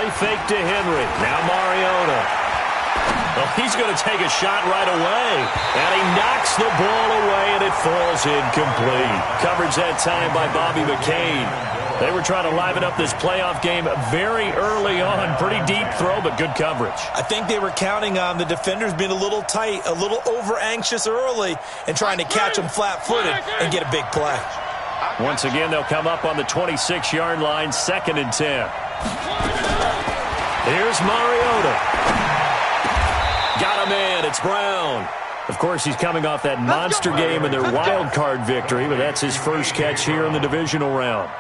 play fake to Henry. Now Mariota. Well, he's going to take a shot right away. And he knocks the ball away, and it falls incomplete. Coverage that time by Bobby McCain. They were trying to liven up this playoff game very early on. Pretty deep throw, but good coverage. I think they were counting on the defenders being a little tight, a little over-anxious early, and trying to catch them flat-footed and get a big play. Once again, they'll come up on the 26-yard line, 2nd and 10. Here's Mariota. Got him in. It's Brown. Of course, he's coming off that monster game in their wild card victory, but that's his first catch here in the divisional round.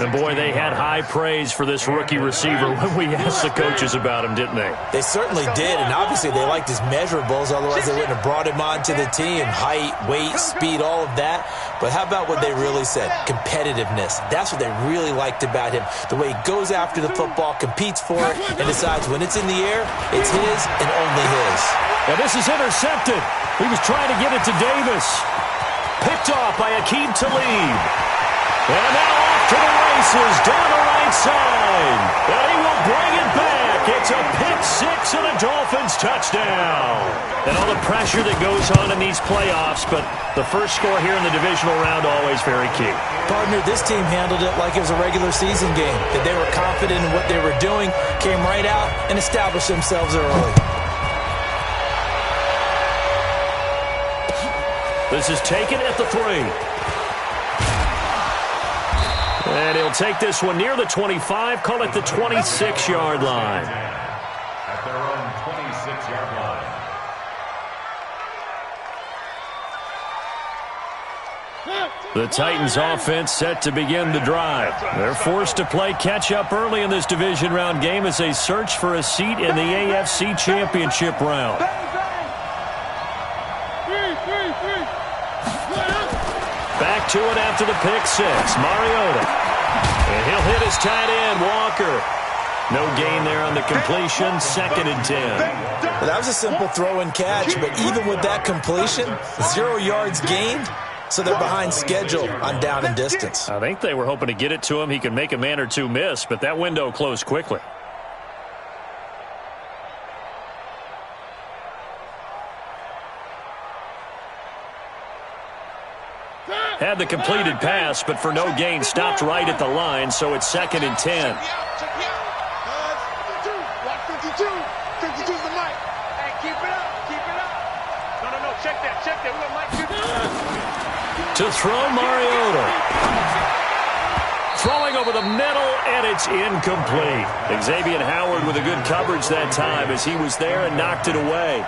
And, boy, they had high praise for this rookie receiver when we asked the coaches about him, didn't they? They certainly did, and obviously they liked his measurables. Otherwise, they wouldn't have brought him onto the team. Height, weight, speed, all of that. But how about what they really said? Competitiveness. That's what they really liked about him. The way he goes after the football, competes for it, and decides when it's in the air, it's his and only his. Now, this is intercepted. He was trying to get it to Davis. Picked off by Aqib Talib. And now off to the races, down the right side. And he will bring it back. It's a pick six and a Dolphins touchdown. And all the pressure that goes on in these playoffs, but the first score here in the divisional round always very key. Partner, this team handled it like it was a regular season game. That they were confident in what they were doing, came right out and established themselves early. This is taken at the 3. And he'll take this one near the 25, call it the 26-yard line. At their own 26-yard line. The Titans offense set to begin the drive. They're forced to play catch-up early in this division round game as they search for a seat in the AFC Championship round. Back to it after the pick six. Mariota. And he'll hit his tight end, Walker. No gain there on the completion. 2nd and 10. Well, that was a simple throw and catch, but even with that completion, 0 yards gained, so they're behind schedule on down and distance. I think they were hoping to get it to him. He could make a man or two miss, but that window closed quickly. Had the completed pass, but for no gain, stopped right at the line, so it's 2nd and 10. Watch 52. 52's the mic. Hey, keep it up. Keep it up. No. Check that. We got Mike 52. To throw, Mariota. Throwing over the middle, and it's incomplete. Xavier Howard with a good coverage that time as he was there and knocked it away.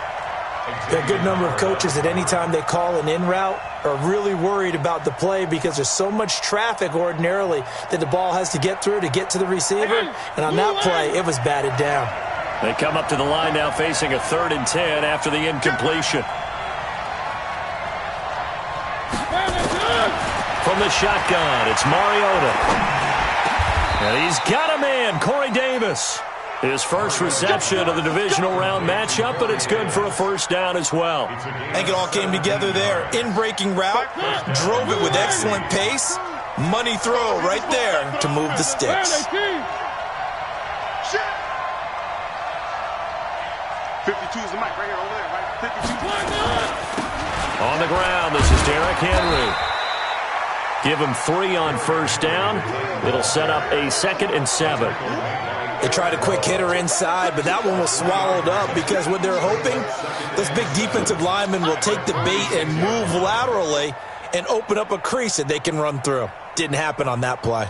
A good number of coaches at any time they call an in route are really worried about the play because there's so much traffic ordinarily that the ball has to get through to get to the receiver. And on that play, it was batted down. They come up to the line now facing a 3rd and 10 after the incompletion. From the shotgun, it's Mariota. And he's got a man, Corey Davis. His first reception of the divisional round matchup, but it's good for a first down as well. I think it all came together there. In-breaking route, drove it with excellent pace. Money throw right there to move the sticks. 52's the mic right here over there, right? 52. On the ground, this is Derrick Henry. Give him 3 on first down. It'll set up a 2nd and 7. They tried a quick hitter inside, but that one was swallowed up because what they're hoping, those big defensive linemen will take the bait and move laterally and open up a crease that they can run through. Didn't happen on that play.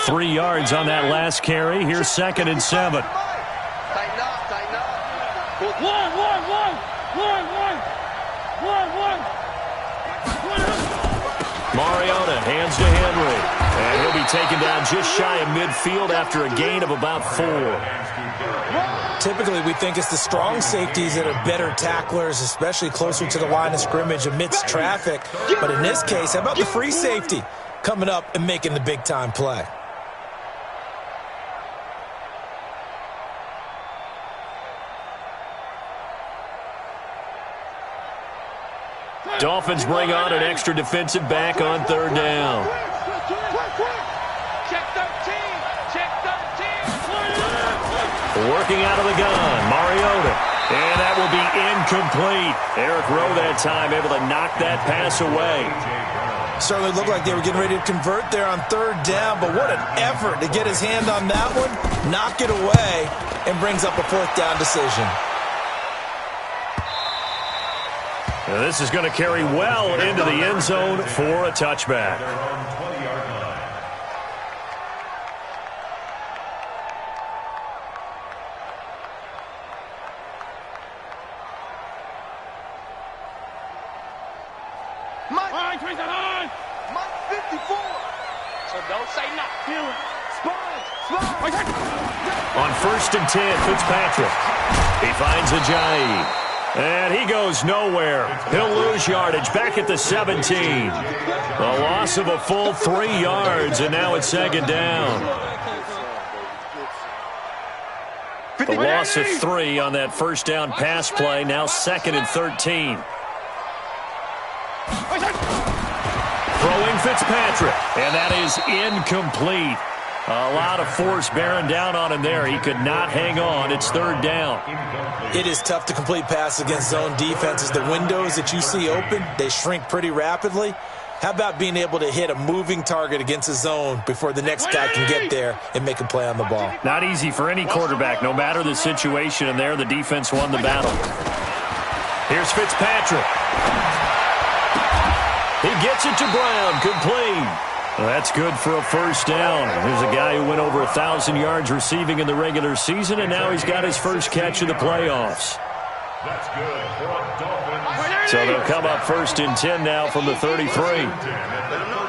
3 yards on that last carry. Here's 2nd and 7. Tighten up. Mariota hands to Henry. And he'll be taken down just shy of midfield after a gain of about 4. Typically, we think it's the strong safeties that are better tacklers, especially closer to the line of scrimmage amidst traffic. But in this case, how about the free safety coming up and making the big-time play? Dolphins bring on an extra defensive back on 3rd down. Check 13. Working out of the gun, Mariota. And that will be incomplete. Eric Rowe that time able to knock that pass away. Certainly looked like they were getting ready to convert there on third down, but what an effort to get his hand on that one, knock it away, and brings up a fourth down decision. Now this is going to carry well into the end zone for a touchback. Mike 54. So don't say nothing. On 1st and 10, Fitzpatrick. He finds Ajayi. And he goes nowhere. He'll lose yardage back at the 17. A loss of a full 3 yards, and now it's 2nd down. The loss of 3 on that first down pass play, now 2nd and 13. Throwing Fitzpatrick, and that is incomplete. A lot of force bearing down on him there. He could not hang on. It's 3rd down. It is tough to complete passes against zone defenses. The windows that you see open, they shrink pretty rapidly. How about being able to hit a moving target against a zone before the next guy can get there and make a play on the ball? Not easy for any quarterback, no matter the situation, and there the defense won the battle. Here's Fitzpatrick. He gets it to Brown, complete. Well, that's good for a first down. There's a guy who went over 1,000 yards receiving in the regular season, and now he's got his first catch in the playoffs. That's good for a Dolphins. So they'll come up 1st and 10 now from the 33. Let him know.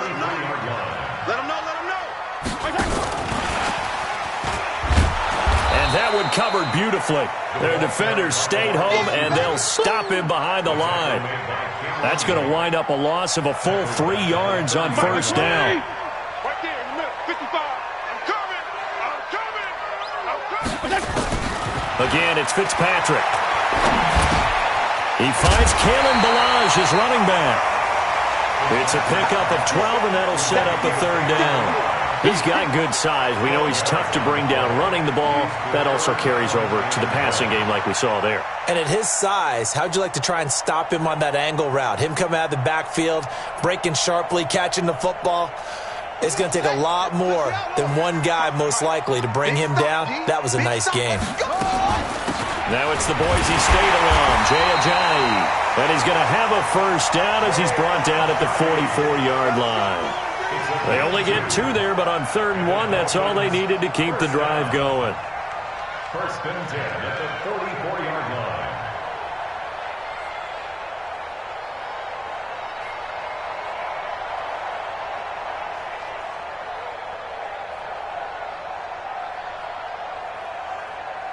And that one covered beautifully. Their defenders stayed home, and they'll stop him behind the line. That's going to wind up a loss of a full 3 yards on 1st down. Right there in the middle, 55. I'm coming. Again, it's Fitzpatrick. He finds Kalen Ballage as running back. It's a pickup of 12, and that'll set up a 3rd down. He's got good size. We know he's tough to bring down running the ball. That also carries over to the passing game like we saw there. And at his size, how'd you like to try and stop him on that angle route? Him coming out of the backfield, breaking sharply, catching the football. It's going to take a lot more than one guy, most likely, to bring him down. That was a nice game. Now it's the Boise State alum, Jay Ajayi. And he's going to have a first down as he's brought down at the 44-yard line. They only get 2 there, but on 3rd and 1, that's all they needed to keep the drive going. 1st and 10 at the 44-yard line.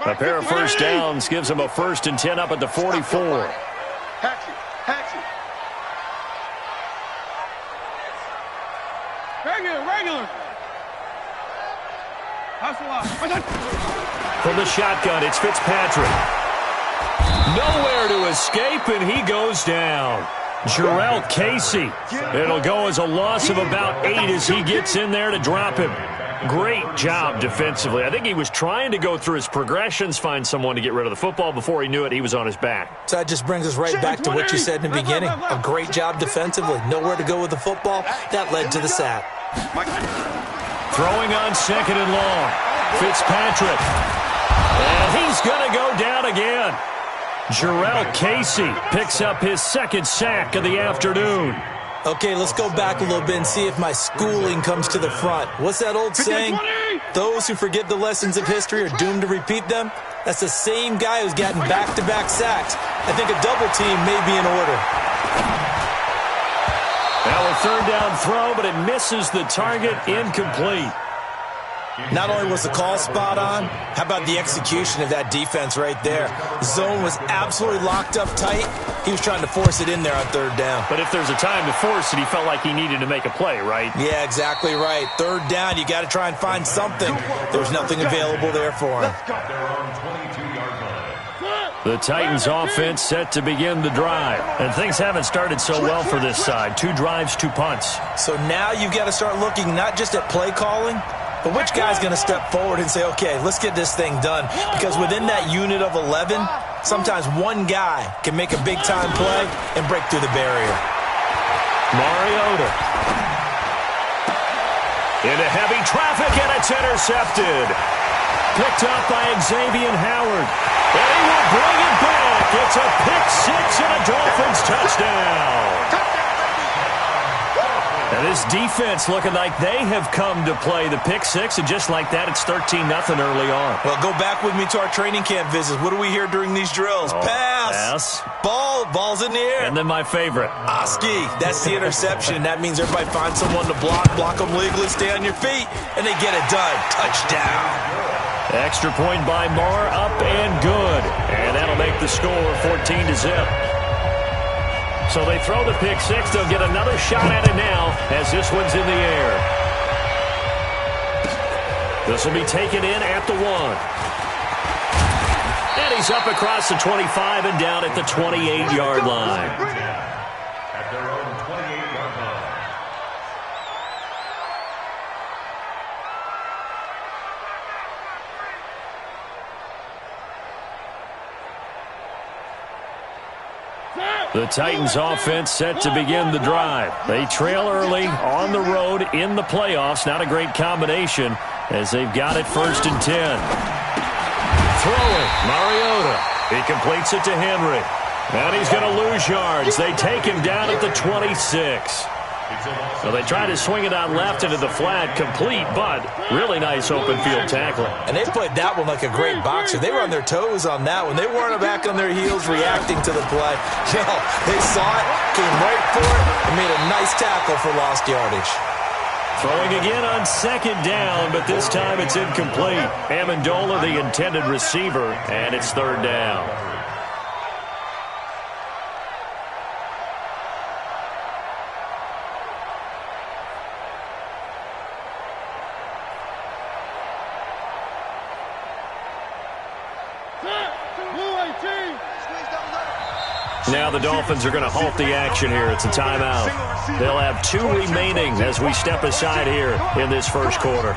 A pair of first downs gives them a 1st and 10 up at the 44. Hatchet. Regular. From the shotgun, it's Fitzpatrick. Nowhere to escape, and he goes down. Jarrell Casey. It'll go as a loss of about 8 as he gets in there to drop him. Great job defensively. I think he was trying to go through his progressions, find someone to get rid of the football. Before he knew it, he was on his back. So that just brings us right back to what you said in the beginning. A great job defensively. Nowhere to go with the football. That led to the sack. Throwing on 2nd and long. Fitzpatrick. And he's going to go down again. Jarrell Casey picks up his 2nd sack of the afternoon. Okay, let's go back a little bit and see if my schooling comes to the front. What's that old saying? Those who forget the lessons of history are doomed to repeat them. That's the same guy who's gotten back-to-back sacks. I think a double team may be in order. Now a 3rd down throw, but it misses the target, incomplete. Not only was the call spot on, how about the execution of that defense right there? The zone was absolutely locked up tight. He was trying to force it in there on 3rd down. But if there's a time to force it, he felt like he needed to make a play, right? Yeah, exactly right. 3rd down, you got to try and find something. There's nothing available there for him. The Titans offense set to begin the drive. And things haven't started so well for this side. 2 drives, 2 punts. So now you've got to start looking not just at play calling, But which guy's going to step forward and say, okay, let's get this thing done? Because within that unit of 11, sometimes one guy can make a big-time play and break through the barrier. Mariota. Into heavy traffic, and it's intercepted. Picked up by Xavier Howard. And he will bring it back. It's a pick six and a Dolphins touchdown. And this defense looking like they have come to play the pick six, and just like that, it's 13-0 early on. Well, go back with me to our training camp visits. What do we hear during these drills? Pass. Ball's in the air. And then my favorite. Oski. That's the interception. That means everybody finds someone to block them legally, stay on your feet, and they get it done. Touchdown. Extra point by Marr, up and good. And that'll make the score 14-0. So they throw the pick six. They'll get another shot at it now as this one's in the air. This will be taken in at the 1. And he's up across the 25 and down at the 28-yard line. At their own 28-yard line. The Titans offense set to begin the drive. They trail early on the road in the playoffs. Not a great combination as they've got it 1st and 10. Throwing, Mariota. He completes it to Henry. And he's going to lose yards. They take him down at the 26. So they try to swing it out left into the flat, complete, but really nice open field tackling. And they played that one like a great boxer. They were on their toes on that one. They weren't back on their heels reacting to the play. No, they saw it, came right for it, and made a nice tackle for lost yardage. Throwing again on 2nd down, but this time it's incomplete. Amendola, the intended receiver, and it's 3rd down. Now the Dolphins are going to halt the action here. It's a timeout. They'll have 2 remaining as we step aside here in this first quarter.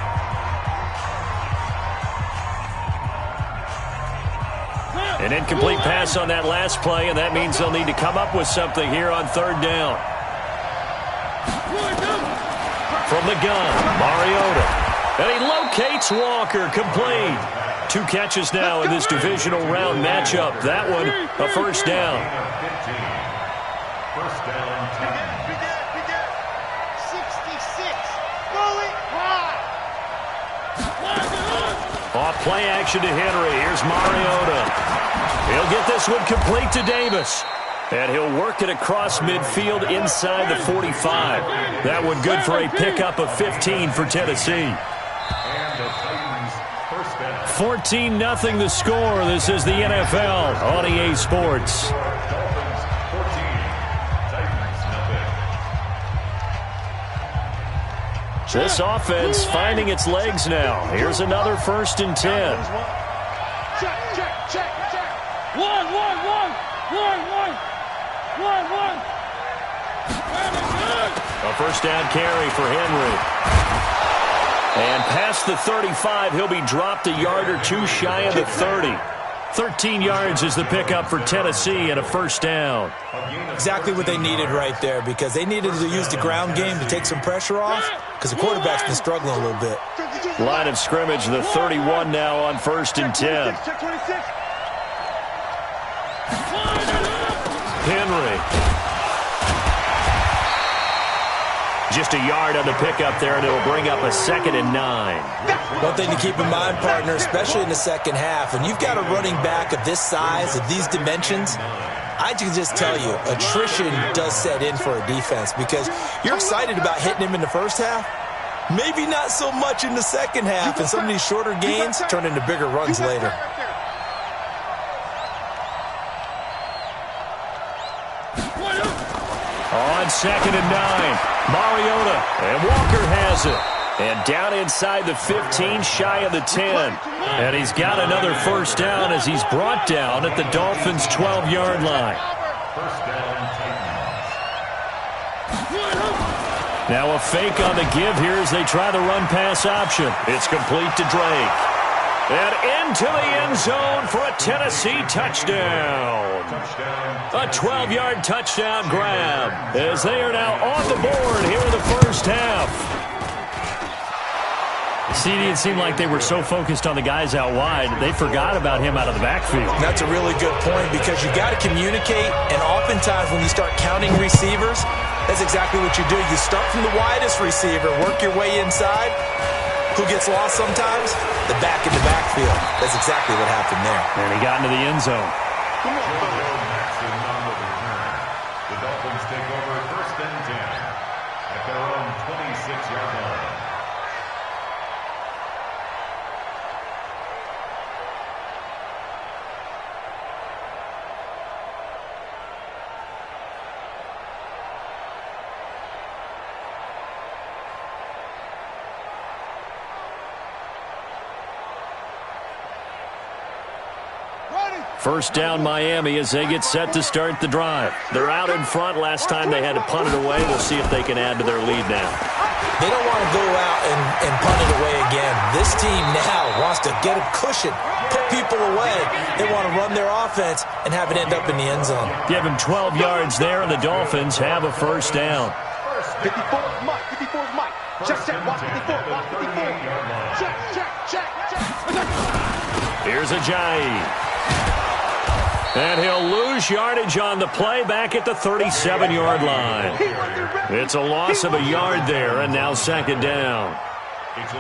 An incomplete pass on that last play, and that means they'll need to come up with something here on 3rd down. From the gun, Mariota. And he locates Walker, complete. 2 catches now in this divisional round matchup. That one, a 1st down. 1st down, 10. Be good. 66. Throw it high. Off play action to Henry. Here's Mariota. He'll get this one complete to Davis. And he'll work it across midfield inside the 45. That one good for a pickup of 15 for Tennessee. And the Titans, 1st down. 14-0 the score. This is the NFL on EA Sports. Dolphins, 14. Titans, nothing. This offense finding its legs now. Here's another 1st and 10. Check. 1. A 1st down carry for Henry. And past the 35, he'll be dropped a yard or 2 shy of the 30. 13 yards is the pickup for Tennessee and a 1st down. Exactly what they needed right there, because they needed to use the ground game to take some pressure off, because the quarterback's been struggling a little bit. Line of scrimmage, the 31 now on 1st and 10. Henry. Just a yard on the pickup there, and it'll bring up a 2nd and 9. One thing to keep in mind, partner, especially in the second half, when you've got a running back of this size, of these dimensions, I can just tell you, attrition does set in for a defense, because you're excited about hitting him in the first half. Maybe not so much in the second half, and some of these shorter gains turn into bigger runs later. On 2nd and 9, Mariota, and Walker has it. And down inside the 15, shy of the 10. And he's got another 1st down as he's brought down at the Dolphins' 12-yard line. 1st down, Titans. Now a fake on the give here as they try the run-pass option. It's complete to Drake. And into the end zone for a Tennessee touchdown. A 12-yard touchdown grab as they are now on the board here in the first half. CD, it seemed like they were so focused on the guys out wide, they forgot about him out of the backfield. That's a really good point because you got to communicate, and oftentimes when you start counting receivers, that's exactly what you do. You start from the widest receiver, work your way inside. Who gets lost sometimes? The back in the backfield. That's exactly what happened there. And he got into the end zone. Come on, the Dolphins take over first and 10 at their own 26-yard line. First down Miami as they get set to start the drive. They're out in front. Last time they had to punt it away. We'll see if they can add to their lead now. They don't want to go out and punt it away again. This team now wants to get a cushion, put people away. They want to run their offense and have it end up in the end zone. Give him 12 yards there, and the Dolphins have a first down. 54 Mike. 54 Mike. Check, watch 54. Watch 54. Check. Here's Ajayi. And he'll lose yardage on the play back at the 37-yard line. It's a loss of a yard there, and now second down.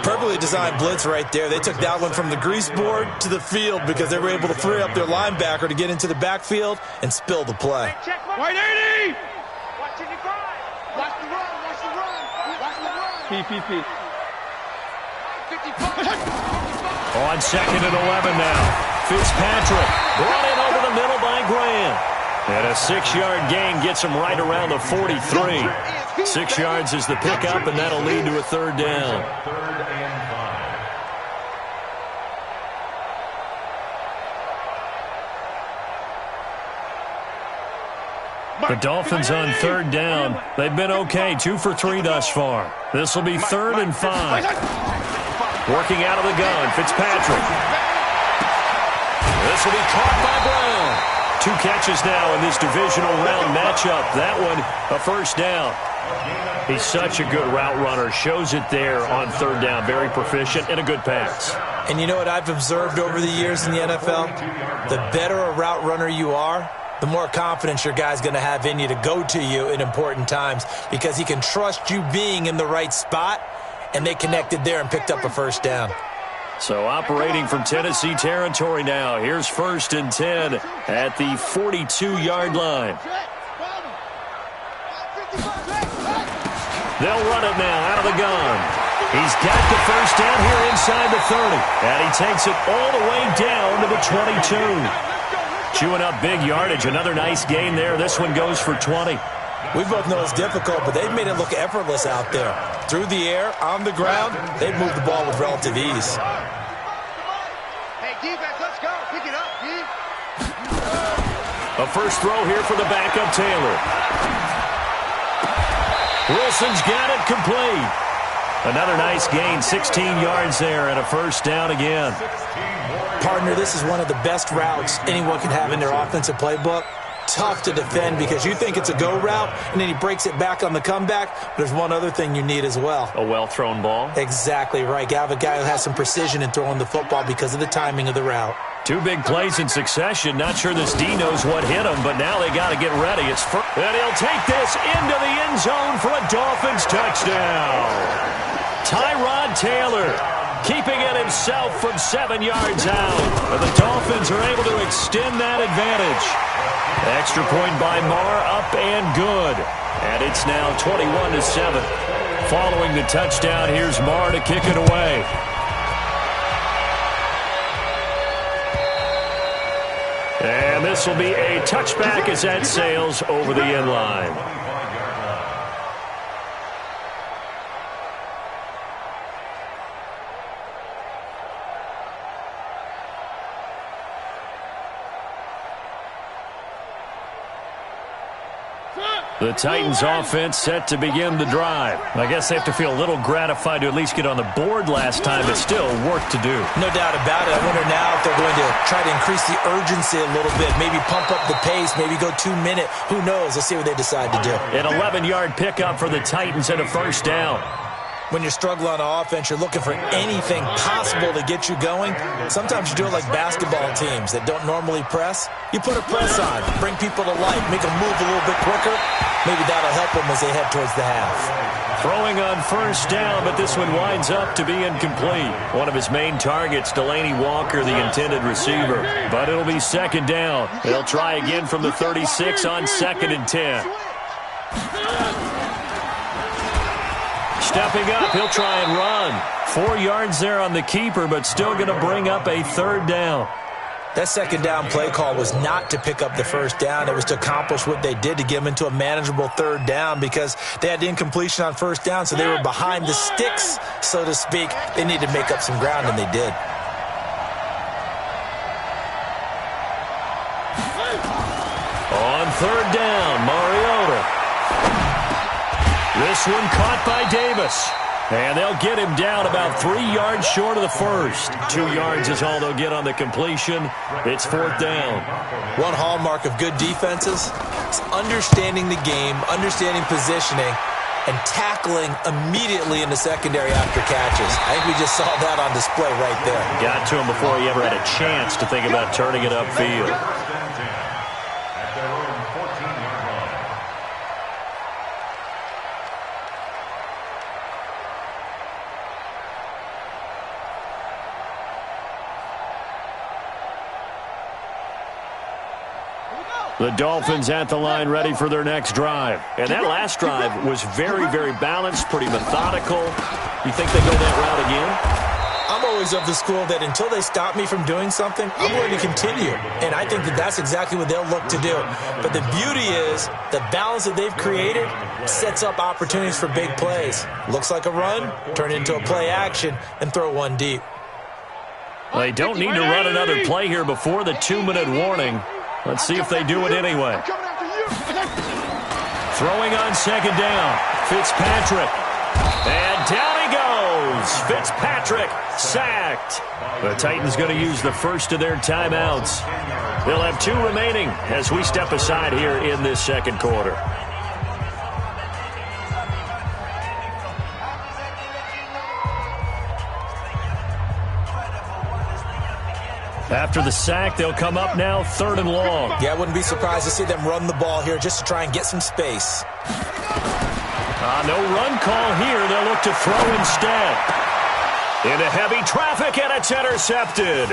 Perfectly designed blitz right there. They took that one from the grease board to the field because they were able to free up their linebacker to get into the backfield and spill the play. White 80! Watch the grind. Watch the run. Watch the run. PPP. 55. On second and 11 now. Fitzpatrick brought in over the middle by Graham. And a 6-yard gain gets him right around the 43. 6 yards is the pickup, and that'll lead to a third down. Third and 5. The Dolphins on third down. They've been okay, 2 for 3 thus far. This will be third and 5. Working out of the gun, Fitzpatrick. This will be caught by Brown. 2 catches now in this divisional round matchup. That one, a first down. He's such a good route runner. Shows it there on third down. Very proficient and a good pass. And you know what I've observed over the years in the NFL? The better a route runner you are, the more confidence your guy's going to have in you to go to you in important times because he can trust you being in the right spot, and they connected there and picked up a first down. So operating from Tennessee territory now. Here's first and 10 at the 42-yard line. They'll run it now out of the gun. He's got the first down here inside the 30. And he takes it all the way down to the 22. Chewing up big yardage. Another nice gain there. This one goes for 20. We both know it's difficult, but they've made it look effortless out there. Through the air, on the ground, they've moved the ball with relative ease. Hey, defense, let's go. Pick it up, D. A first throw here for the backup Taylor. Wilson's got it complete. Another nice gain, 16 yards there and a first down again. Partner, this is one of the best routes anyone can have in their offensive playbook. Tough to defend because you think it's a go route, and then he breaks it back on the comeback. But there's one other thing you need as well. A well-thrown ball. Exactly right. You have a guy who has some precision in throwing the football because of the timing of the route. 2 big plays in succession. Not sure this D knows what hit him, but now they got to get ready. It's first. And he'll take this into the end zone for a Dolphins touchdown. Tyrod Taylor keeping it himself from 7 yards out. And the Dolphins are able to extend that advantage. Extra point by Marr, up and good. And it's now 21-7. Following the touchdown, here's Marr to kick it away. And this will be a touchback as that sails over the end line. The Titans offense set to begin the drive. I guess they have to feel a little gratified to at least get on the board last time, but still work to do. No doubt about it. I wonder now if they're going to try to increase the urgency a little bit, maybe pump up the pace, maybe go 2-minute. Who knows? Let's see what they decide to do. An 11-yard pickup for the Titans and a first down. When you're struggling on offense, you're looking for anything possible to get you going. Sometimes you do it like basketball teams that don't normally press. You put a press on, bring people to life, make them move a little bit quicker. Maybe that'll help them as they head towards the half. Throwing on first down, but this one winds up to be incomplete. One of his main targets, Delaney Walker, the intended receiver. But it'll be second down. They'll try again from the 36 on 2nd and 10. Stepping up, he'll try and run. 4 yards there on the keeper, but still going to bring up a third down. That second down play call was not to pick up the first down. It was to accomplish what they did to get them into a manageable third down because they had incompletion on first down, so they were behind the sticks, so to speak. They needed to make up some ground, and they did. On third down, Mariota. This one caught by Davis. And they'll get him down about 3 yards short of the first. 2 yards is all they'll get on the completion. It's fourth down. One hallmark of good defenses is understanding the game, understanding positioning, and tackling immediately in the secondary after catches. I think we just saw that on display right there. Got to him before he ever had a chance to think about turning it upfield. The Dolphins at the line ready for their next drive. And that last drive was very, very balanced, pretty methodical. You think they go that route again? I'm always of the school that until they stop me from doing something, I'm going to continue. And I think that that's exactly what they'll look to do. But the beauty is the balance that they've created sets up opportunities for big plays. Looks like a run, turn it into a play action, and throw one deep. They don't need to run another play here before the 2-minute warning. Let's see if they do it anyway. Throwing on second down. Fitzpatrick. And down he goes. Fitzpatrick sacked. The Titans going to use the first of their timeouts. They'll have 2 remaining as we step aside here in this second quarter. After the sack, they'll come up now 3rd and long. Yeah, I wouldn't be surprised to see them run the ball here just to try and get some space. No run call here. They'll look to throw instead. Into heavy traffic, and it's intercepted.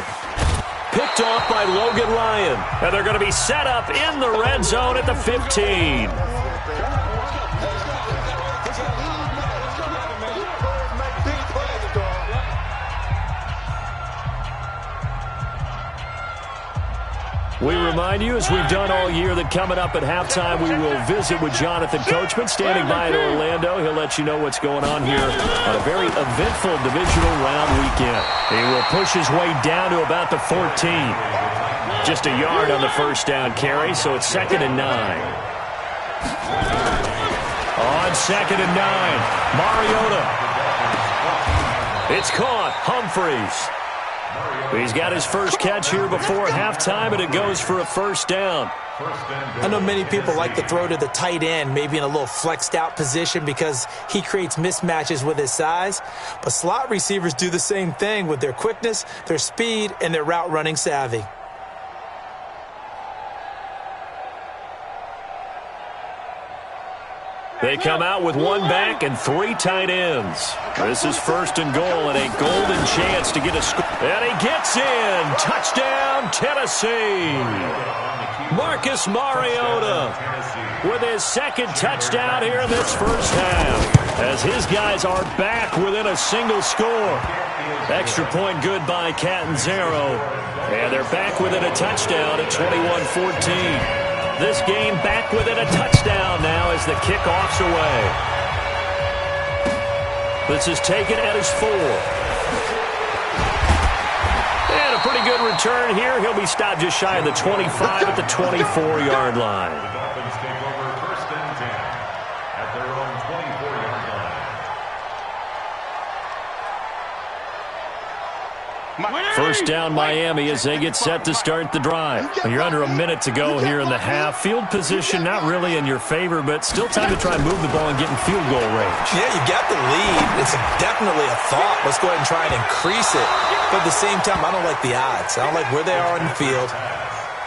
Picked off by Logan Ryan. And they're going to be set up in the red zone at the 15. We remind you, as we've done all year, that coming up at halftime, we will visit with Jonathan Coachman, standing by in Orlando. He'll let you know what's going on here on a very eventful divisional round weekend. He will push his way down to about the 14. Just a yard on the first down carry, so it's 2nd and 9. On 2nd and 9, Mariota. It's caught. Humphreys. He's got his first catch here before halftime, and it goes for a first down. I know many people like to throw to the tight end, maybe in a little flexed out position because he creates mismatches with his size. But slot receivers do the same thing with their quickness, their speed, and their route running savvy. They come out with 1 back and 3 tight ends. This is 1st and goal and a golden chance to get a score. And he gets in. Touchdown, Tennessee. Marcus Mariota with his 2nd touchdown here in this first half, as his guys are back within a single score. Extra point good by Catanzaro. And they're back within a touchdown at 21-14. This game back within a touchdown now as the kickoff's away. This is taken at his 4. And a pretty good return here. He'll be stopped just shy of the 25 at the 24-yard line. The Dolphins take over 1st and 10. First down Miami as they get set to start the drive. You're under a minute to go here in the half. Field position not really in your favor, but still time to try and move the ball and get in field goal range. Yeah, you got the lead. It's definitely a thought. Let's go ahead and try and increase it. But at the same time, I don't like the odds. I don't like where they are on the field.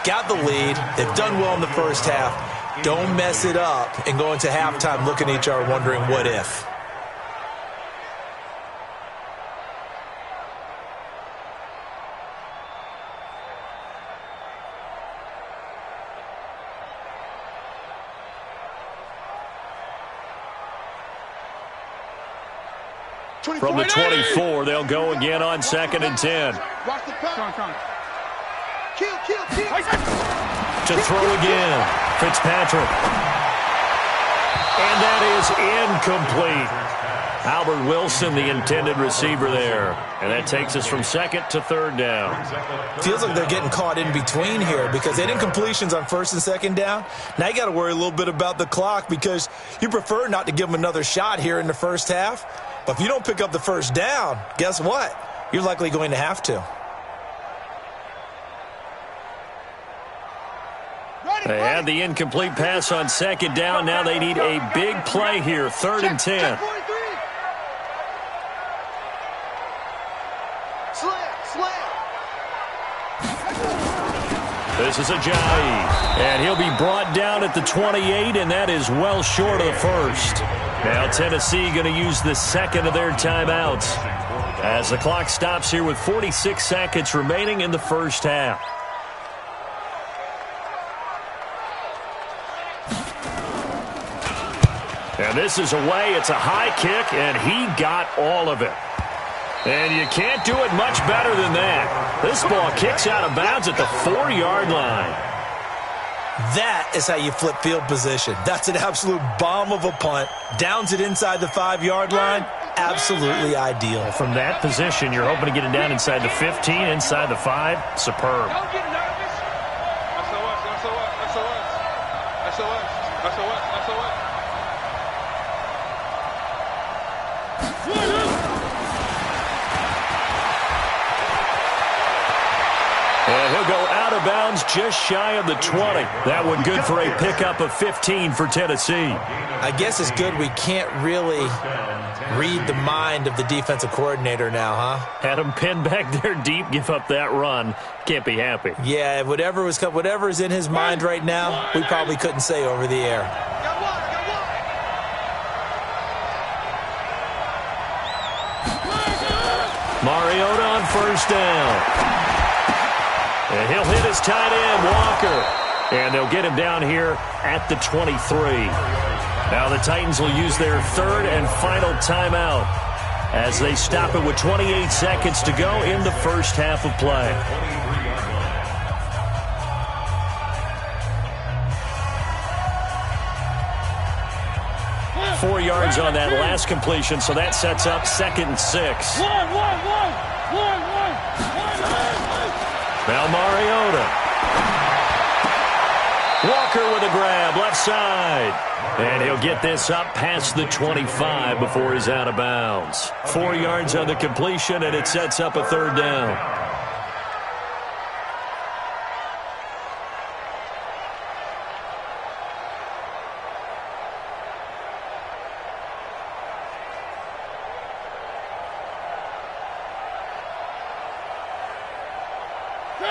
Got the lead. They've done well in the first half. Don't mess it up and go into halftime looking at each other wondering what if. From the 24, they'll go again on 2nd and 10. To throw again, Fitzpatrick. And that is incomplete. Albert Wilson, the intended receiver there. And that takes us from 2nd to 3rd down. Feels like they're getting caught in between here because they did incompletions on 1st and 2nd down. Now you got to worry a little bit about the clock because you prefer not to give them another shot here in the first half. But if you don't pick up the first down, guess what? You're likely going to have to. They had the incomplete pass on 2nd down. Now they need a big play here, 3rd and 10. This is Ajayi, and he'll be brought down at the 28, and that is well short of the first. Now Tennessee going to use the 2nd of their timeouts as the clock stops here with 46 seconds remaining in the first half. And this is away. It's a high kick, and he got all of it. And you can't do it much better than that. This ball kicks out of bounds at the 4-yard line. That is how you flip field position. That's an absolute bomb of a punt. Downs it inside the 5-yard line. Absolutely ideal. From that position, you're hoping to get it down inside the 15, inside the 5. Superb. Don't get nervous. SOS. And he'll go out of bounds just shy of the 20. That one good for a pickup of 15 for Tennessee. I guess it's good we can't really read the mind of the defensive coordinator now, huh? Had him pinned back there deep, give up that run. Can't be happy. Yeah, whatever is in his mind right now, we probably couldn't say over the air. Mariota on 1st down. And he'll hit his tight end, Walker. And they'll get him down here at the 23. Now the Titans will use their 3rd and final timeout as they stop it with 28 seconds to go in the first half of play. Four yards on that last completion, so that sets up 2nd and 6. Now Mariota. Walker with a grab, left side. And he'll get this up past the 25 before he's out of bounds. 4 yards on the completion, and it sets up a 3rd down.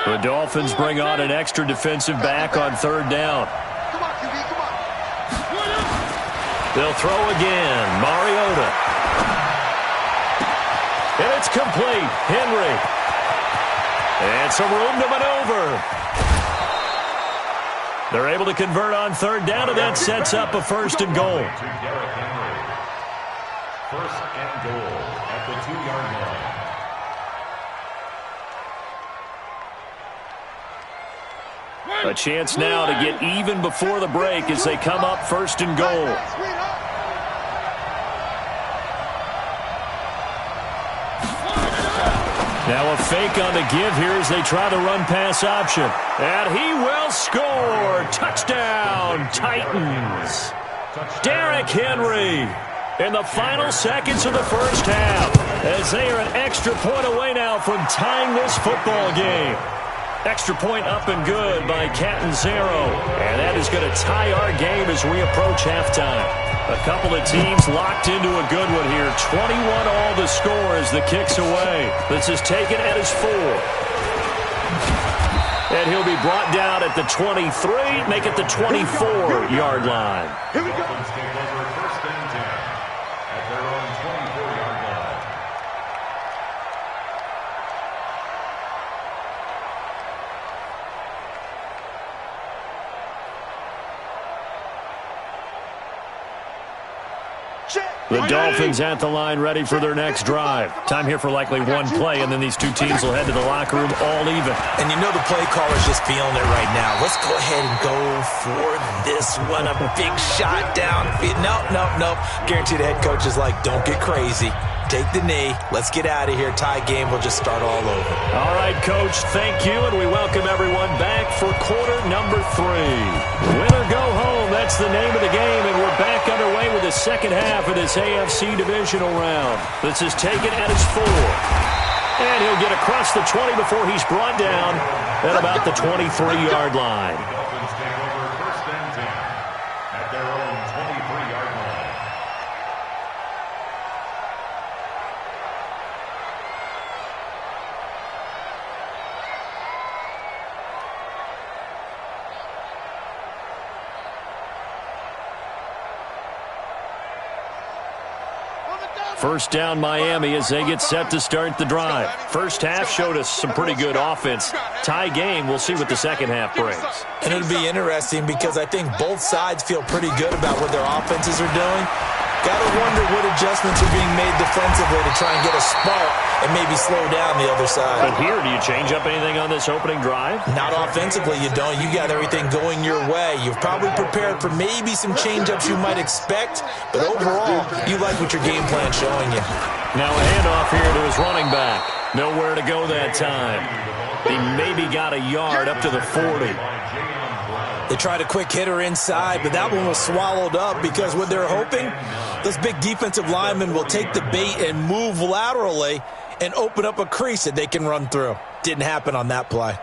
The Dolphins bring on an extra defensive back on 3rd down. They'll throw again. Mariota. And it's complete. Henry. And some room to maneuver. They're able to convert on 3rd down, and that sets up a 1st and goal. 1st and goal at the 2-yard line. A chance now to get even before the break as they come up 1st and goal. Now a fake on the give here as they try to run pass option. And he will score. Touchdown, Titans. Derrick Henry. in the final seconds of the first half, as they are an extra point away now from tying this football game. Extra point up and good by Catanzaro, and that is going to tie our game as we approach halftime. A couple of teams locked into a good one here. 21 all the score as the kick's away. This is taken at his 4. And he'll be brought down at the 23, make it the 24-yard line. Here we go. Dolphins take over first and 10 at their own 24-yard line. The Dolphins at the line, ready for their next drive. Time here for likely one play, and then these two teams will head to the locker room all even. And you know the play caller's just feeling it right now. Let's go ahead and go for this one. A big shot downfield. Nope. Guarantee the head coach is like, don't get crazy. Take the knee. Let's get out of here. Tie game will just start all over. All right, Coach, thank you, and we welcome everyone back for quarter number 3. Win or go home, that's the name of the game, and we're back underway with the second half of this AFC divisional round. This is taken at his 4. And he'll get across the 20 before he's brought down at about the 23-yard line. The Dolphins take over first and 10 at their own 23-yard line. First down Miami as they get set to start the drive. First half showed us some pretty good offense. Tie game, we'll see what the second half brings. And it'll be interesting because I think both sides feel pretty good about what their offenses are doing. Got to wonder what adjustments are being made defensively to try and get a spark and maybe slow down the other side. But here, do you change up anything on this opening drive? Not offensively, you don't. You got everything going your way. You've probably prepared for maybe some change-ups you might expect, but overall, you like what your game plan's showing you. Now a handoff here to his running back. Nowhere to go that time. He maybe got a yard up to the 40. They tried a quick hitter inside, but that one was swallowed up because what they're hoping, those big defensive linemen will take the bait and move laterally and open up a crease that they can run through. Didn't happen on that play.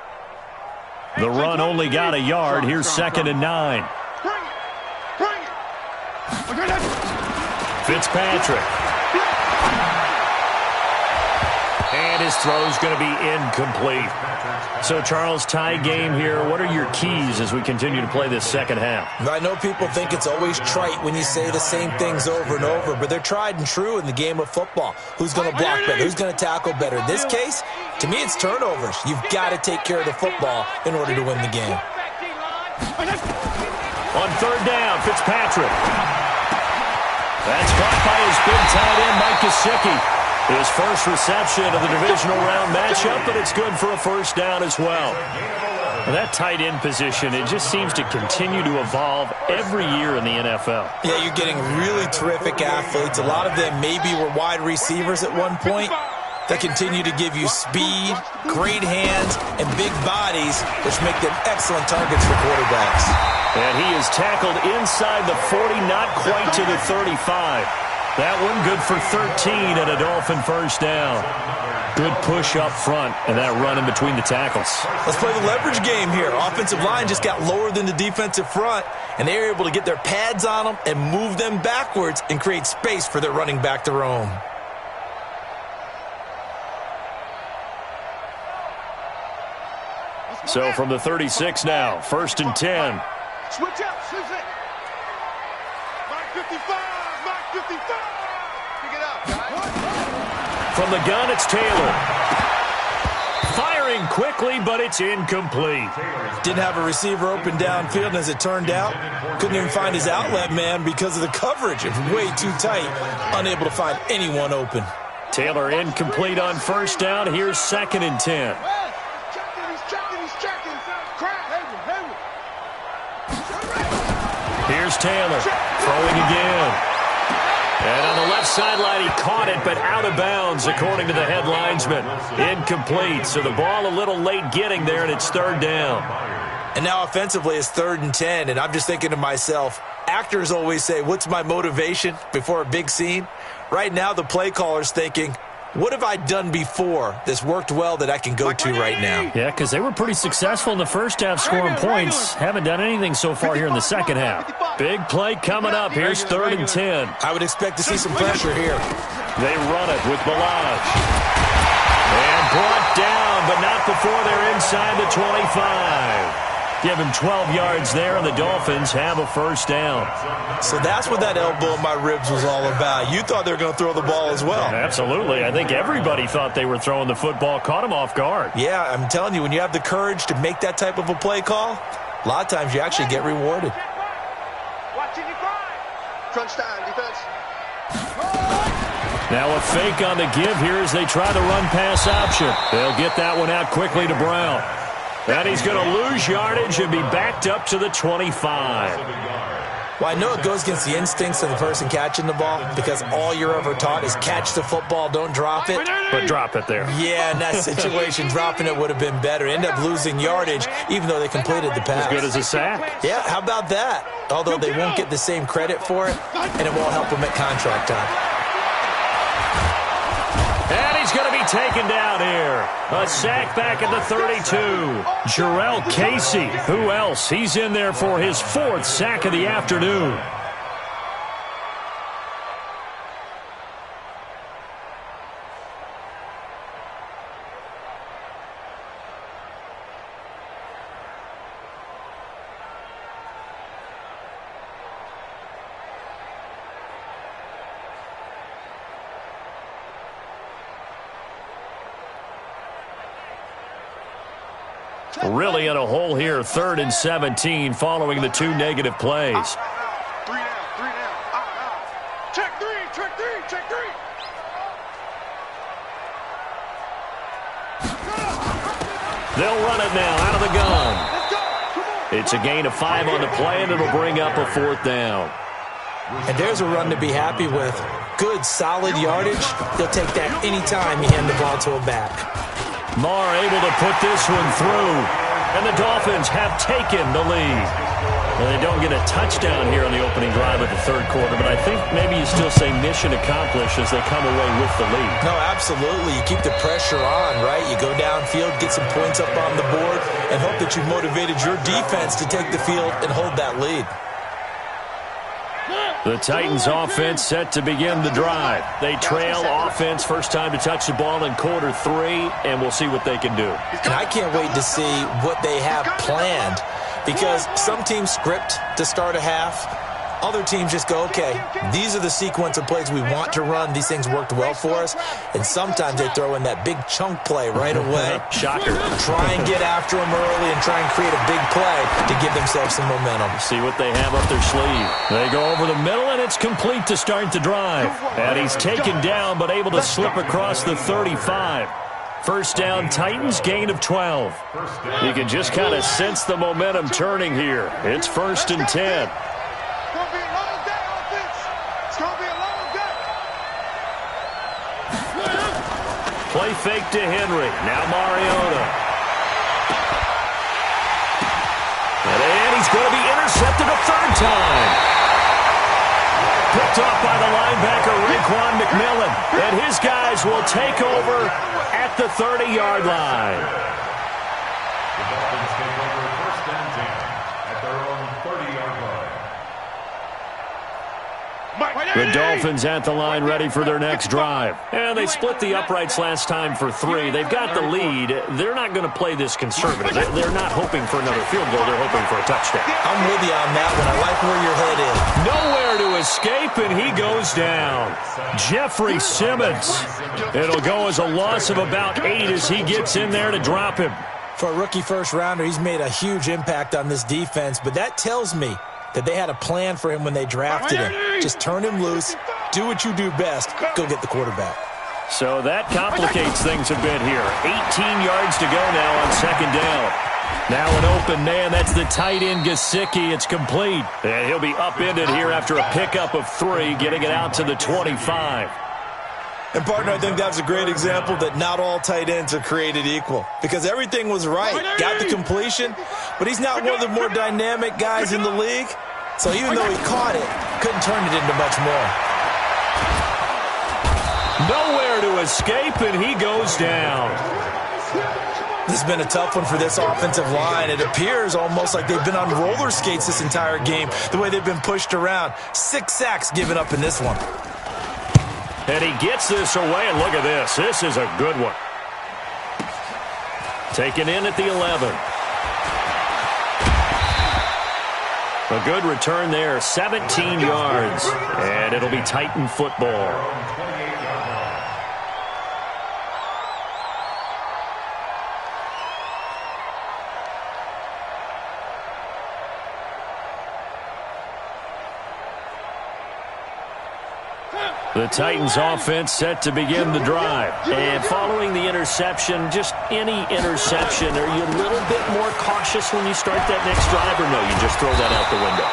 The run only got a yard. Here's 2nd and 9. Fitzpatrick. And his throw's going to be incomplete. So, Charles, tie game here. What are your keys as we continue to play this second half? I know people think it's always trite when you say the same things over and over, but they're tried and true in the game of football. Who's going to block better? Who's going to tackle better? In this case, to me, it's turnovers. You've got to take care of the football in order to win the game. On 3rd down, Fitzpatrick. That's caught by his big tight end, Mike Gesicki. His first reception of the divisional round matchup, but it's good for a first down as well. And that tight end position, it just seems to continue to evolve every year in the NFL. Yeah, you're getting really terrific athletes. A lot of them maybe were wide receivers at one point. They continue to give you speed, great hands, and big bodies, which make them excellent targets for quarterbacks. And he is tackled inside the 40, not quite to the 35. That one good for 13 and a Dolphin first down. Good push up front and that run in between the tackles. Let's play the leverage game here. Offensive line just got lower than the defensive front, and they were able to get their pads on them and move them backwards and create space for their running back to roam. So from the 36 now, 1st and 10. Switch up, switch it. Mark 55, Mark 55. Pick it up, guys. From the gun, it's Taylor. Firing quickly, but it's incomplete. Didn't have a receiver open downfield, and as it turned out, couldn't even find his outlet man because of the coverage. It was way too tight, unable to find anyone open. Taylor incomplete on first down. Here's 2nd and 10. Here's Taylor, throwing again. And on the left sideline, he caught it, but out of bounds, according to the head linesman. Incomplete, so the ball a little late getting there, and it's 3rd down. And now offensively, it's 3rd and 10, and I'm just thinking to myself, actors always say, what's my motivation before a big scene? Right now, the play caller's thinking, what have I done before that's worked well that I can go to right now? Yeah, because they were pretty successful in the first half scoring points. Haven't done anything so far here in the second half. Big play coming up. Here's 3rd and 10. I would expect to see some pressure here. They run it with Balaj. And brought down, but not before they're inside the 25. Give him 12 yards there, and the Dolphins have a first down. So that's what that elbow in my ribs was all about. You thought they were going to throw the ball as well. Absolutely. I think everybody thought they were throwing the football, caught him off guard. Yeah, I'm telling you, when you have the courage to make that type of a play call, a lot of times you actually get rewarded. Watching you cry. Crunch time, defense. Now a fake on the give here as they try the run-pass option. They'll get that one out quickly to Brown. And he's going to lose yardage and be backed up to the 25. Well, I know it goes against the instincts of the person catching the ball because all you're ever taught is catch the football, don't drop it. But drop it there. Yeah, in that situation, dropping it would have been better. End up losing yardage even though they completed the pass. As good as a sack. Yeah, how about that? Although they won't get the same credit for it, and it won't help them at contract time. And he's going to be taken down here. A sack back at the 32. Jarrell Casey. Who else? He's in there for his 4th sack of the afternoon. Really in a hole here, 3rd and 17 following the 2 negative plays. 3 down. Out. Check three. They'll run it now out of the gun. It's a gain of 5 on the play, and it'll bring up a 4th down. And there's a run to be happy with. Good, solid yardage. They'll take that anytime you hand the ball to a back. Marr able to put this one through, and the Dolphins have taken the lead. Well, they don't get a touchdown here on the opening drive of the 3rd quarter, but I think maybe you still say mission accomplished as they come away with the lead. No, absolutely. You keep the pressure on, right? You go downfield, get some points up on the board, and hope that you've motivated your defense to take the field and hold that lead. The Titans offense set to begin the drive. They trail offense, first time to touch the ball in quarter 3, and we'll see what they can do. And I can't wait to see what they have planned because some teams script to start a half. Other teams just go, okay, these are the sequence of plays we want to run. These things worked well for us. And sometimes they throw in that big chunk play right away. Shocker. Try and get after them early and try and create a big play to give themselves some momentum. See what they have up their sleeve. They go over the middle, and it's complete to start the drive. And he's taken down, but able to slip across the 35. First down, Titans, gain of 12. You can just kind of sense the momentum turning here. It's 1st and 10. It's gonna be a long day, offense. It's gonna be a long day. Play fake to Henry. Now Mariota. And he's going to be intercepted a 3rd time. Picked off by the linebacker, Raekwon McMillan. And his guys will take over at the 30-yard line. The Dolphins take over 1st and 10 at their own 30-yard line. The Dolphins at the line ready for their next drive. And they split the uprights last time for 3. They've got the lead. They're not going to play this conservative. They're not hoping for another field goal. They're hoping for a touchdown. I'm with you on that one. I like where your head is. Nowhere to escape, and he goes down. Jeffrey Simmons. It'll go as a loss of about 8 as he gets in there to drop him. For a rookie first-rounder, he's made a huge impact on this defense, but that tells me that they had a plan for him when they drafted him. Just turn him loose, do what you do best, go get the quarterback. So that complicates things a bit here. 18 yards to go now on 2nd down. Now an open man, that's the tight end Gesicki. It's complete. And he'll be upended here after a pickup of 3, getting it out to the 25. And, partner, I think that's a great example that not all tight ends are created equal because everything was right. Got the completion, but he's not one of the more dynamic guys in the league. So even though he caught it, couldn't turn it into much more. Nowhere to escape, and he goes down. This has been a tough one for this offensive line. It appears almost like they've been on roller skates this entire game, the way they've been pushed around. 6 sacks given up in this one. And he gets this away, and look at this. This is a good one. Taken in at the 11. A good return there, 17 yards. And it'll be Titan football. The Titans offense set to begin the drive. And following the interception, just any interception, are you a little bit more cautious when you start that next drive, or no, you just throw that out the window?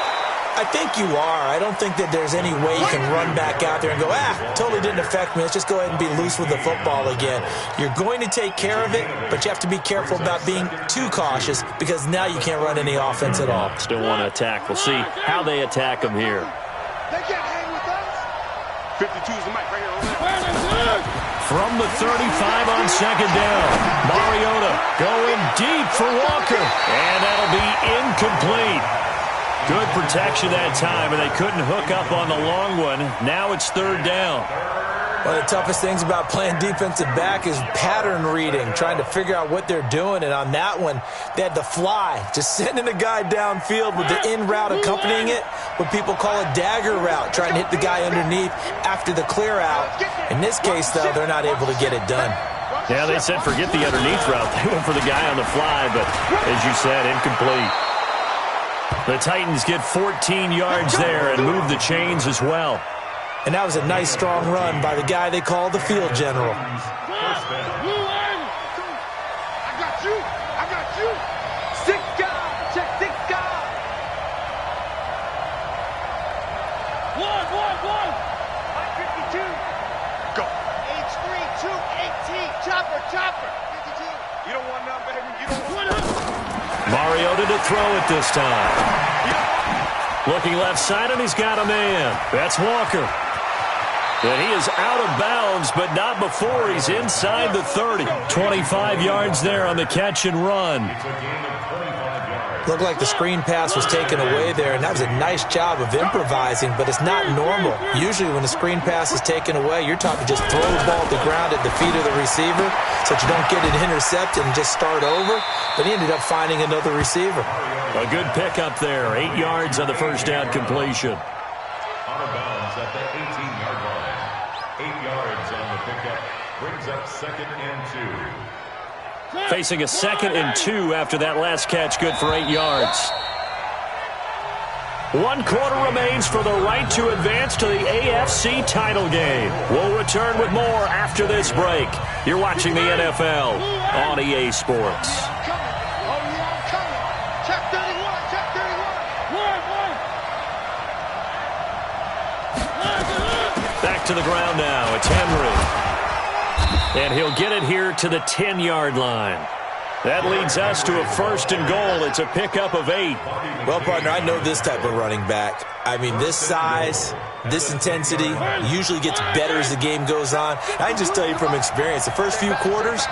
I think you are. I don't think that there's any way you can run back out there and go, totally didn't affect me. Let's just go ahead and be loose with the football again. You're going to take care of it, but you have to be careful about being too cautious because now you can't run any offense at all. Still want to attack. We'll see how they attack them here. They can't hang with us. 52 is the mic right here over there. From the 35 on second down, Mariota going deep for Walker. And that'll be incomplete. Good protection that time, and they couldn't hook up on the long one. Now it's third down. One of the toughest things about playing defensive back is pattern reading, trying to figure out what they're doing. And on that one, they had the fly, just sending a guy downfield with the in route accompanying it, what people call a dagger route, trying to hit the guy underneath after the clear out. In this case, though, they're not able to get it done. Yeah, they said forget the underneath route. They went for the guy on the fly, but as you said, incomplete. The Titans get 14 yards there and move the chains as well. And that was a nice, strong run by the guy they call the field general. I got you. I got you. 6 guys. Check 6 guys. One. 52. Go. H3, 218. Chopper. 52. You don't want none, baby. You don't want none. Mariota to throw it this time. Looking left side, and he's got a man. That's Walker. And he is out of bounds, but not before he's inside the 30. 25 yards there on the catch and run. Looked like the screen pass was taken away there, and that was a nice job of improvising, but it's not normal. Usually when a screen pass is taken away, you're taught to just throw the ball at the ground at the feet of the receiver so that you don't get it intercepted and just start over. But he ended up finding another receiver. A good pickup there. 8 yards on the first down completion. Out of bounds at the 18-yard line. 8 yards on the pickup. Brings up 2nd and 2. Facing a 2nd and 2 after that last catch. Good for 8 yards. 1 quarter remains for the right to advance to the AFC title game. We'll return with more after this break. You're watching the NFL on EA Sports. Back to the ground now. It's Henry. And he'll get it here to the 10-yard line. That leads us to a 1st and goal. It's a pickup of 8. Well, partner, I know this type of running back. I mean, this size, this intensity usually gets better as the game goes on. I can just tell you from experience, the first few quarters,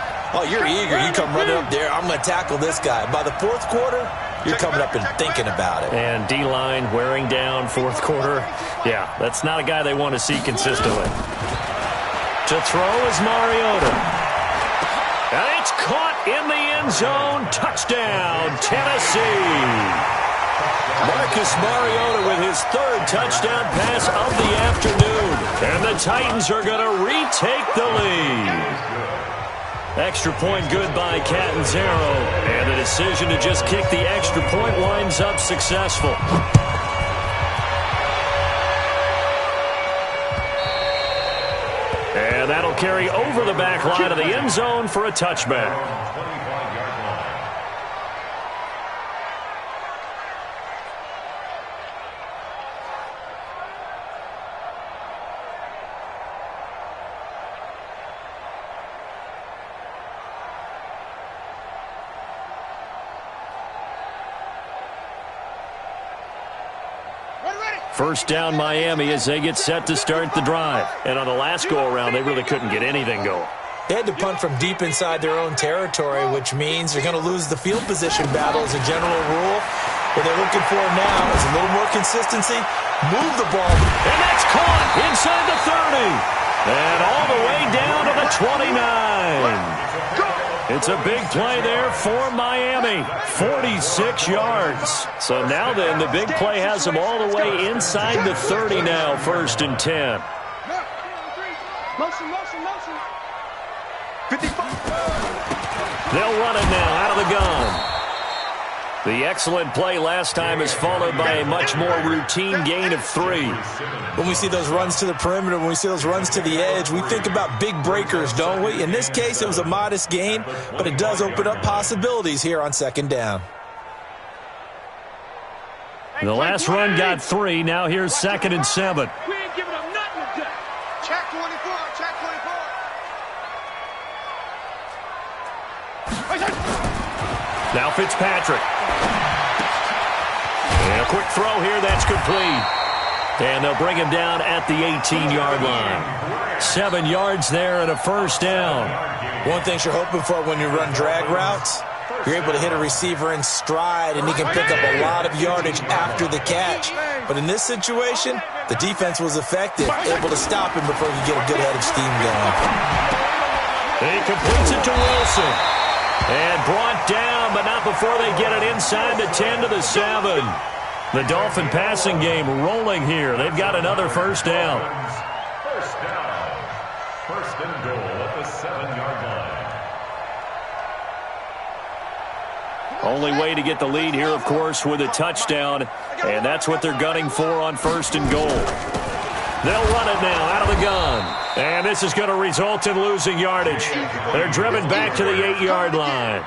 you're eager. You come running up there, I'm going to tackle this guy. By the 4th quarter, you're coming up and thinking about it. And D-line wearing down 4th quarter. Yeah, that's not a guy they want to see consistently. To throw is Mariota. And it's caught in the end zone. Touchdown, Tennessee. Marcus Mariota with his 3rd touchdown pass of the afternoon. And the Titans are going to retake the lead. Extra point good by Catanzaro. And the decision to just kick the extra point winds up successful. And that'll carry over the back line of the end zone for a touchback. First down Miami as they get set to start the drive. And on the last go-around, they really couldn't get anything going. They had to punt from deep inside their own territory, which means they're going to lose the field position battle as a general rule. What they're looking for now is a little more consistency. Move the ball. And that's caught inside the 30. And all the way down to the 29. It's a big play there for Miami. 46 yards. So now then, the big play has them all the way inside the 30 now, 1st and 10. Motion. 55. They'll run it now out of the gun. The excellent play last time is followed by a much more routine gain of 3. When we see those runs to the perimeter, when we see those runs to the edge, we think about big breakers, don't we? In this case, it was a modest gain, but it does open up possibilities here on 2nd down. The last run got 3. Now here's 2nd and 7. We ain't giving up nothing today. Check 24. Now Fitzpatrick. And a quick throw here, that's complete. And they'll bring him down at the 18-yard line. 7 yards there and a 1st down. One thing you're hoping for when you run drag routes, you're able to hit a receiver in stride, and he can pick up a lot of yardage after the catch. But in this situation, the defense was effective, able to stop him before he could get a good head of steam going. He completes it to Wilson. And brought down, but not before they get it inside the 10 to the 7. The Dolphin passing game rolling here. They've got another 1st down. 1st and goal at the 7-yard line. Only way to get the lead here, of course, with a touchdown. And that's what they're gunning for on 1st and goal. They'll run it now out of the gun. And this is going to result in losing yardage. They're driven back to the 8-yard line.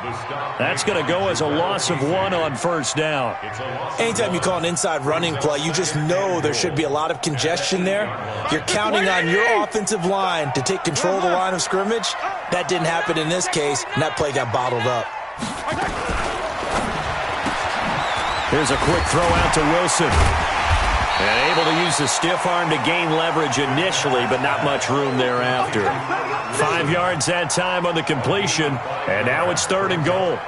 That's going to go as a loss of 1 on 1st down. Anytime you call an inside running play, you just know there should be a lot of congestion there. You're counting on your offensive line to take control of the line of scrimmage. That didn't happen in this case, and that play got bottled up. Here's a quick throw out to Wilson. And able to use the stiff arm to gain leverage initially, but not much room thereafter. 5 yards that time on the completion, and now it's 3rd and goal.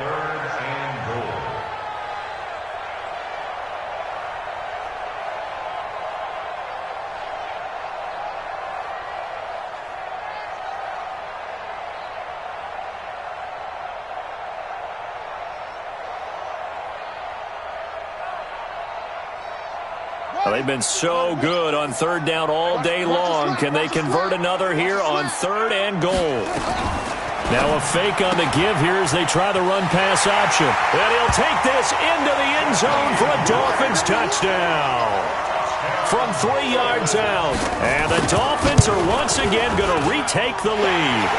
They've been so good on 3rd down all day long. Can they convert another here on 3rd and goal? Now a fake on the give here as they try the run-pass option. And he'll take this into the end zone for a Dolphins touchdown. From 3 yards out. And the Dolphins are once again going to retake the lead.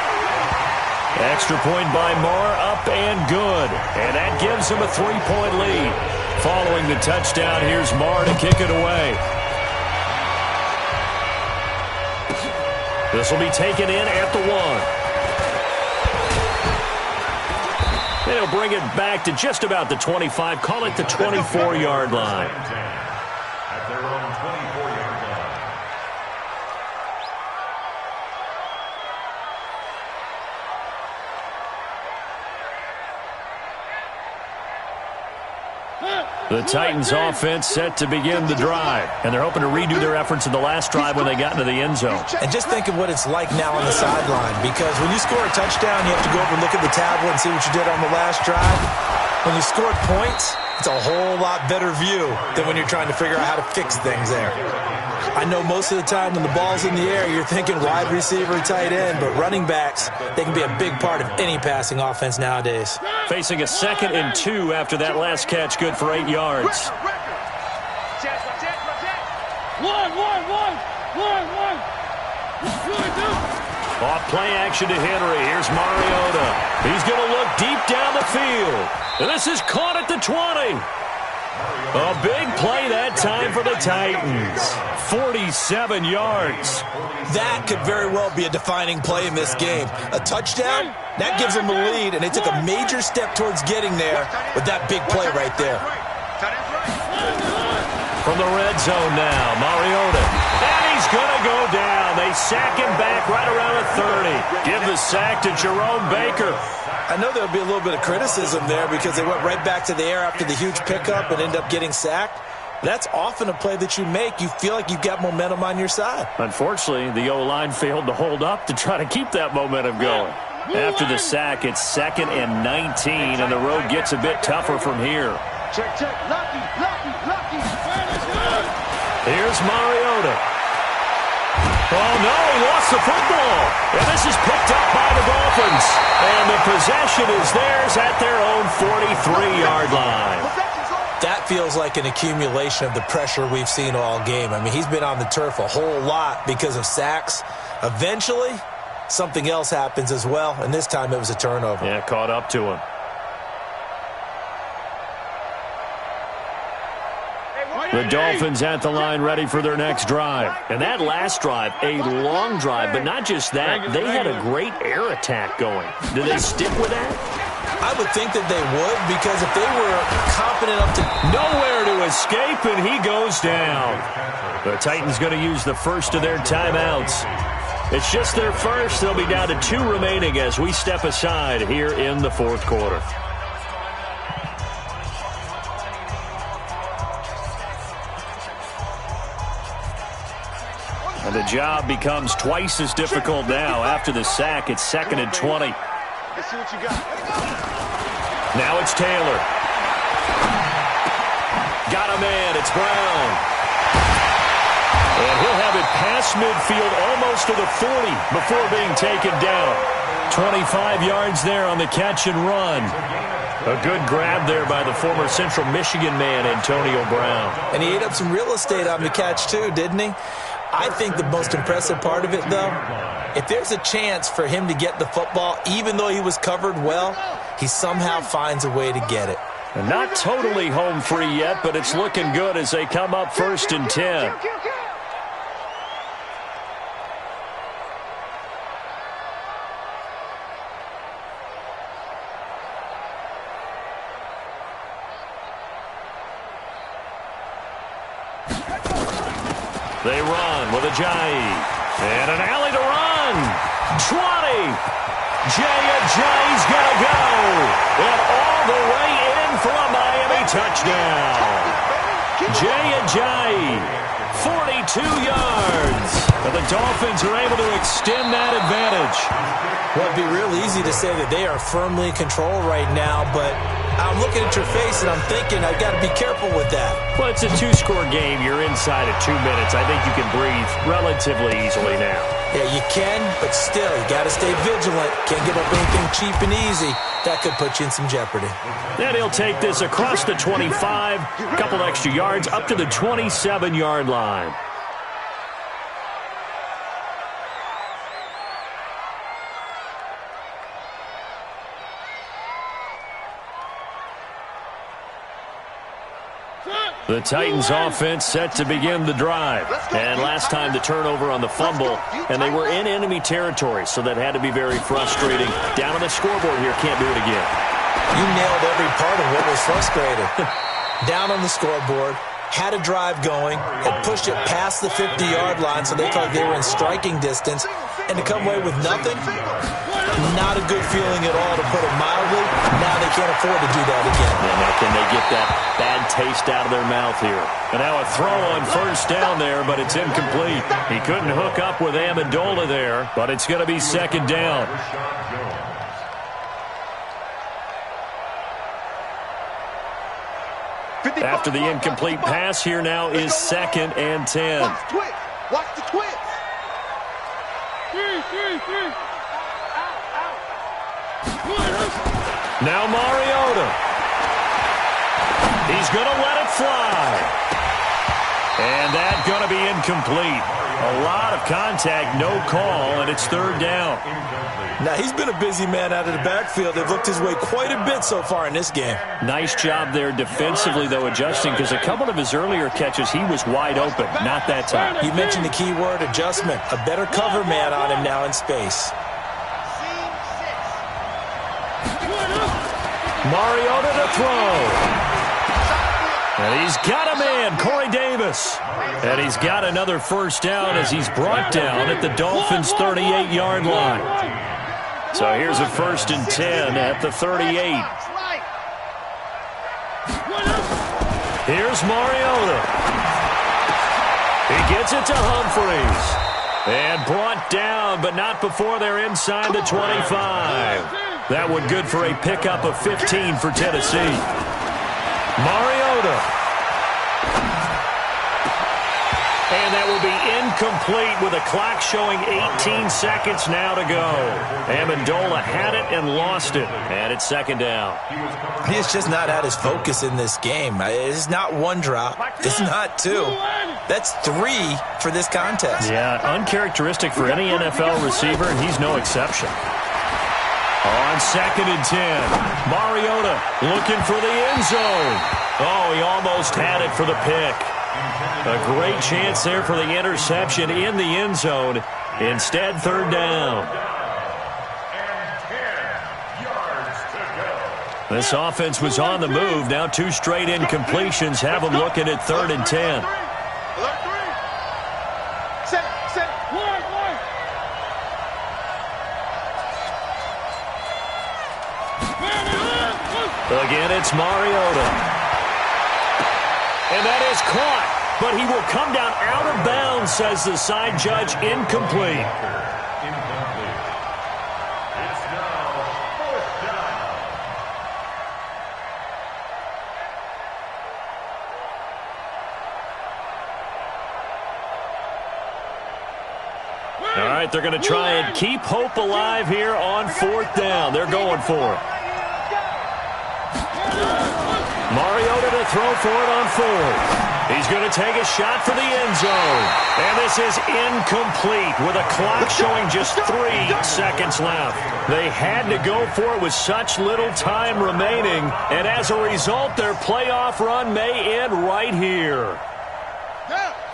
Extra point by Marr, up and good. And that gives them a 3-point lead. Following the touchdown, here's Marr to kick it away. This will be taken in at the 1. They'll bring it back to just about the 25, call it the 24-yard line. At their own 24-yard line. The Titans offense set to begin the drive, and they're hoping to redo their efforts in the last drive when they got into the end zone. And just think of what it's like now on the sideline, because when you score a touchdown, you have to go over and look at the tablet and see what you did on the last drive. When you scored points, it's a whole lot better view than when you're trying to figure out how to fix things there. I know most of the time when the ball's in the air, you're thinking wide receiver, tight end, but running backs, they can be a big part of any passing offense nowadays. Facing a 2nd and 2 after that last catch, good for 8 yards. Off play action to Henry. Here's Mariota. He's going to look deep down the field. And this is caught at the 20. A big play that time for the Titans. 47 yards. That could very well be a defining play in this game. A touchdown, that gives them a lead, and they took a major step towards getting there with that big play right there. From the red zone now, Mariota. And he's going to go down. They sack him back right around the 30. Give the sack to Jerome Baker. I know there'll be a little bit of criticism there because they went right back to the air after the huge pickup and end up getting sacked. That's often a play that you make. You feel like you've got momentum on your side. Unfortunately, the O-line failed to hold up to try to keep that momentum going. After the sack, it's 2nd and 19, and the road gets a bit tougher from here. Check, check. Lucky. Here's Mariota. Oh, no, he lost the football. And this is picked up by the Dolphins. And the possession is theirs at their own 43-yard line. That feels like an accumulation of the pressure we've seen all game. I mean, he's been on the turf a whole lot because of sacks. Eventually, something else happens as well, and this time it was a turnover. Yeah, caught up to him. The Dolphins at the line ready for their next drive. And that last drive, a long drive, but not just that. They had a great air attack going. Do they stick with that? I would think that they would, because if they were confident enough to... Nowhere to escape, and he goes down. The Titans going to use the first of their timeouts. It's just their first. They'll be down to 2 remaining as we step aside here in the 4th quarter. And the job becomes twice as difficult now. After the sack, it's 2nd and 20. Let's see what you got. Now it's Taylor. Got a man. It's Brown. And he'll have it past midfield almost to the 40 before being taken down. 25 yards there on the catch and run. A good grab there by the former Central Michigan man, Antonio Brown. And he ate up some real estate on the catch too, didn't he? I think the most impressive part of it, though, if there's a chance for him to get the football, even though he was covered well, he somehow finds a way to get it. And not totally home free yet, but it's looking good as they come up 1st and 10. They run with Ajayi. And an alley to run. 20. Ajayi's going to go. And all the way in for a Miami touchdown. Ajayi, 42 yards. And the Dolphins are able to extend that advantage. Well, it'd be real easy to say that they are firmly in control right now, but I'm looking at your face and I'm thinking I've got to be careful with that. Well, it's a 2-score game. You're inside at 2 minutes. I think you can breathe relatively easily now. Yeah, you can, but still, you got to stay vigilant. Can't give up anything cheap and easy. That could put you in some jeopardy. Then he'll take this across the 25, a couple extra yards, up to the 27-yard line. The Titans offense set to begin the drive. And last time the turnover on the fumble, and they were in enemy territory, so that had to be very frustrating. Down on the scoreboard here, can't do it again. You nailed every part of what was frustrating. Down on the scoreboard, had a drive going, had pushed it past the 50-yard line, so they thought they were in striking distance, and to come away with nothing, not a good feeling at all, to put it mildly. Now they can't afford to do that again. And now can they get that bad taste out of their mouth here? And now a throw on 1st down there, but it's incomplete. He couldn't hook up with Amendola there, but it's going to be 2nd down. After the incomplete pass, here now is 2nd and 10. Watch the twist. Now Mariota. He's going to let it fly. And that's going to be incomplete. A lot of contact, no call, and it's 3rd down. Now, he's been a busy man out of the backfield. They've looked his way quite a bit so far in this game. Nice job there defensively, though, adjusting, because a couple of his earlier catches, he was wide open. Not that time. You mentioned the key word, adjustment. A better cover man on him now in space. Mariota to throw. And he's got a man, Corey Davis. And he's got another first down as he's brought down at the Dolphins' 38-yard line. So here's a 1st and 10 at the 38. Here's Mariota. He gets it to Humphreys. And brought down, but not before they're inside the 25. That one good for a pickup of 15 for Tennessee. Mariota. And that will be incomplete with a clock showing 18 seconds now to go. Amendola had it and lost it. And it's 2nd down. He's just not at his focus in this game. It's not one drop. It's not two. That's 3 for this contest. Yeah, uncharacteristic for any NFL receiver, and he's no exception. On 2nd and 10, Mariota looking for the end zone. Oh, he almost had it for the pick. A great chance there for the interception in the end zone. Instead, 3rd down. This offense was on the move. Now 2 straight incompletions have them looking at 3rd and 10. Again, it's Mariota. And that is caught. But he will come down out of bounds, says the side judge. Incomplete. It's now 4th down. All right, they're going to try and keep hope alive here on 4th down. They're going for it. Mariota to throw for it on 4th. He's going to take a shot for the end zone. And this is incomplete with a clock showing just 3 seconds left. They had to go for it with such little time remaining. And as a result, their playoff run may end right here.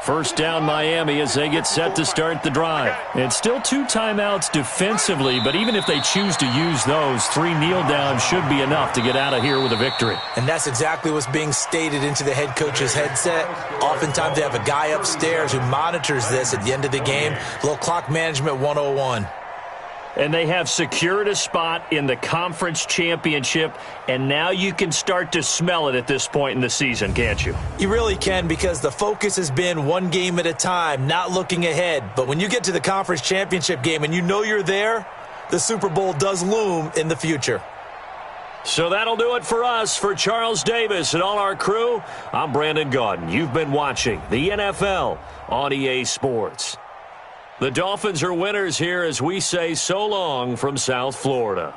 1st down Miami as they get set to start the drive. And still 2 timeouts defensively, but even if they choose to use those, 3 kneel downs should be enough to get out of here with a victory. And that's exactly what's being stated into the head coach's headset. Oftentimes they have a guy upstairs who monitors this at the end of the game. A little clock management 101. And they have secured a spot in the conference championship, and now you can start to smell it at this point in the season, can't you? You really can, because the focus has been one game at a time, not looking ahead. But when you get to the conference championship game and you know you're there, the Super Bowl does loom in the future. So that'll do it for us. For Charles Davis and all our crew, I'm Brandon Gaudin. You've been watching the NFL on EA Sports. The Dolphins are winners here as we say so long from South Florida.